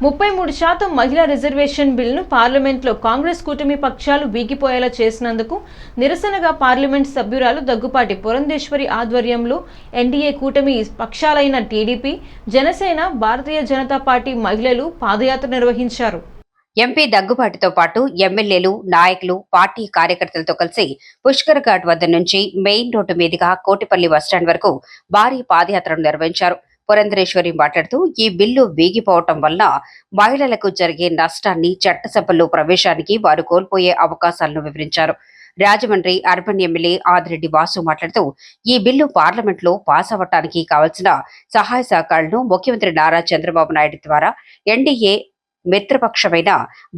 33% మహిళా రిజర్వేషన్ బిల్లును పార్లమెంట్లో కాంగ్రెస్ కూటమి పక్షాలు వీగిపోయేలా చేసినందుకు నిరసనగా పార్లమెంట్ సభ్యురాలు దగ్గుపాటి పురంధేశ్వరి ఆధ్వర్యంలో ఎన్డీఏ కూటమి పక్షాలైన టీడీపీ, జనసేన, భారతీయ జనతా పార్టీ మహిళలు పాదయాత్ర నిర్వహించారు. ఎంపీ దగ్గుబాటితో పాటు ఎమ్మెల్యేలు, నాయకులు, పార్టీ కార్యకర్తలతో కలిసి పుష్కర్ ఘాట్ వద్ద నుంచి మెయిన్ రోడ్డు మీదుగా కోటిపల్లి బస్టాండ్ వరకు భారీ పాదయాత్రను నిర్వహించారు. పురంధరేశ్వరి మాట్లాడుతూ ఈ బిల్లు వీగిపోవటం వల్ల మహిళలకు జరిగే నష్టాన్ని, చట్టసభల్లో ప్రవేశానికి వారు కోల్పోయే అవకాశాలను వివరించారు. రాజమండ్రి అర్బన్ ఎమ్మెల్యే ఆదిరెడ్డి వాసు మాట్లాడుతూ ఈ బిల్లు పార్లమెంట్లో పాస్ అవ్వటానికి కావాల్సిన సహాయ సహకారాలను ముఖ్యమంత్రి నారా చంద్రబాబు నాయుడు ద్వారా ఎన్డీఏ మిత్రపక్షమైన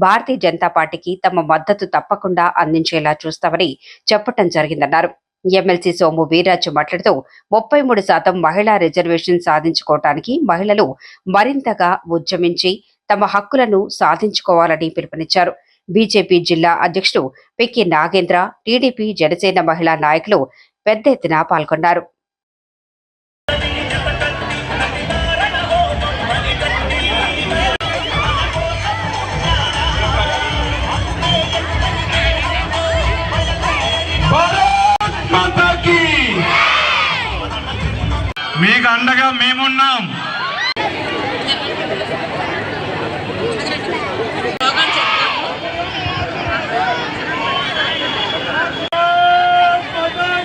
భారతీయ జనతా పార్టీకి తమ మద్దతు తప్పకుండా అందించేలా చూస్తామని చెప్పటం జరిగిందన్నారు. ఎమ్మెల్సీ సోము వీర్రాజు మాట్లాడుతూ 33% మహిళా రిజర్వేషన్ సాధించుకోవటానికి మహిళలు మరింతగా ఉద్యమించి తమ హక్కులను సాధించుకోవాలని పిలుపునిచ్చారు. బీజేపీ జిల్లా అధ్యక్షుడు పిక్కి నాగేంద్ర, టీడీపీ, జనసేన మహిళా నాయకులు పెద్ద ఎత్తున పాల్గొన్నారు. మీకు అండగా మేమున్నాం.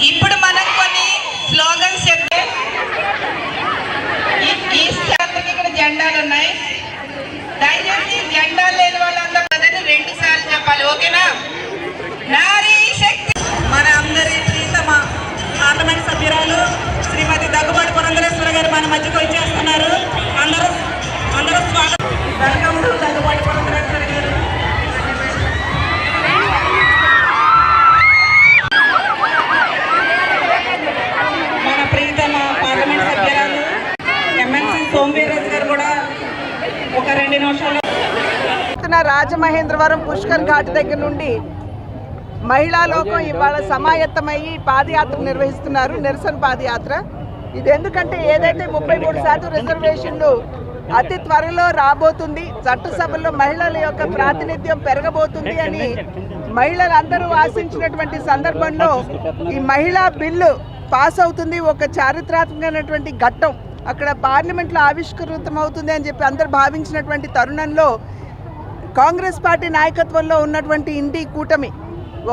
ఇప్పుడు మనం కొన్ని స్లోగన్స్ చెప్తే ఈ ఇక్కడ జెండాలు ఉన్నాయి. దయచేసి జెండాలు లేని వాళ్ళందరూ 2 సార్లు చెప్పాలి. ఓకేనా? నారీ శక్తి. మన అందరి ప్రీతమ పార్లమెంట్ సభ్యురాలు శ్రీమతి దగ్గుబాటి పురంధరేశ్వరి గారు మన మధ్యకు వచ్చేస్తున్నారు. అందరూ స్వాగతం. వెల్కమ్ టు దగ్గుబాటి పురంధరేశ్వరి గారు. మన ప్రీతమ పార్లమెంట్ సభ్యురాలు ఎమ్మెల్సీ సోము వీర్రాజు గారు కూడా ఒక 2 నిమిషాలు. రాజమహేంద్రవరం పుష్కర్ ఘాట్ దగ్గర నుండి మహిళా లోకం ఇవాళ సమాయత్తమయ్యి పాదయాత్ర నిర్వహిస్తున్నారు, నిరసన పాదయాత్ర. ఇది ఎందుకంటే ఏదైతే 33% రిజర్వేషన్లు అతి త్వరలో రాబోతుంది, చట్టసభల్లో మహిళల యొక్క ప్రాతినిధ్యం పెరగబోతుంది అని మహిళలందరూ ఆశించినటువంటి సందర్భంలో ఈ మహిళా బిల్లు పాస్ అవుతుంది. ఒక చారిత్రాత్మకమైనటువంటి ఘట్టం అక్కడ పార్లమెంట్లో ఆవిష్కృతం అవుతుంది అని చెప్పి అందరూ భావించినటువంటి తరుణంలో కాంగ్రెస్ పార్టీ నాయకత్వంలో ఉన్నటువంటి ఇండి కూటమి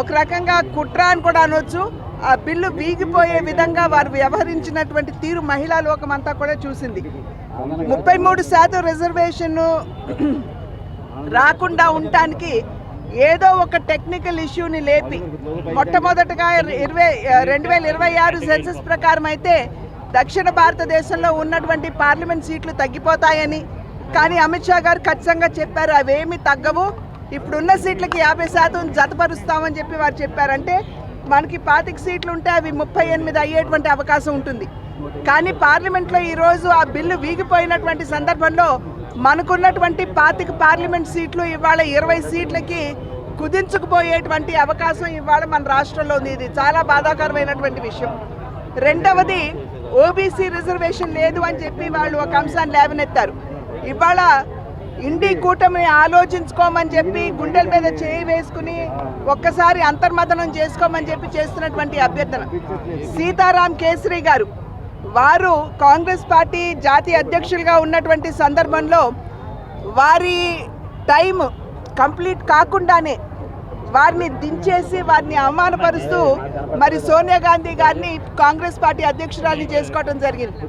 ఒక రకంగా కుట్ర అని కూడా అనొచ్చు. ఆ బిల్లు వీగిపోయే విధంగా వారు వ్యవహరించినటువంటి తీరు మహిళా లోకమంతా కూడా చూసింది. 33% రిజర్వేషన్ రాకుండా ఉండటానికి ఏదో ఒక టెక్నికల్ ఇష్యూని లేపి మొట్టమొదటగా 2026 సెన్సస్ ప్రకారం అయితే దక్షిణ భారతదేశంలో ఉన్నటువంటి పార్లమెంట్ సీట్లు తగ్గిపోతాయని, కానీ అమిత్ షా గారు ఖచ్చితంగా చెప్పారు అవేమీ తగ్గవు, ఇప్పుడున్న సీట్లకి 50% జతపరుస్తామని చెప్పి వారు చెప్పారంటే మనకి 25 సీట్లు ఉంటే అవి 38 అయ్యేటువంటి అవకాశం ఉంటుంది. కానీ పార్లమెంట్లో ఈరోజు ఆ బిల్లు వీగిపోయినటువంటి సందర్భంలో మనకున్నటువంటి 25 పార్లమెంట్ సీట్లు ఇవాళ 20 సీట్లకి కుదించుకుపోయేటువంటి అవకాశం ఇవాళ మన రాష్ట్రంలో ఉంది. ఇది చాలా బాధాకరమైనటువంటి విషయం. రెండవది, ఓబీసీ రిజర్వేషన్ లేదు అని చెప్పి వాళ్ళు ఒక అంశాన్ని లేవనెత్తారు. ఇవాళ ఇండి కూటమిని ఆలోచించుకోమని చెప్పి గుండెల మీద చేయి వేసుకుని ఒక్కసారి అంతర్మథనం చేసుకోమని చెప్పి చేస్తున్నటువంటి అభ్యర్థన. సీతారాం కేసరి గారు వారు కాంగ్రెస్ పార్టీ జాతీయ అధ్యక్షులుగా ఉన్నటువంటి సందర్భంలో వారి టైం కంప్లీట్ కాకుండానే వారిని దించేసి వారిని అవమానపరుస్తూ మరి సోనియా గాంధీ గారిని కాంగ్రెస్ పార్టీ అధ్యక్షురాలిని చేసుకోవడం జరిగింది.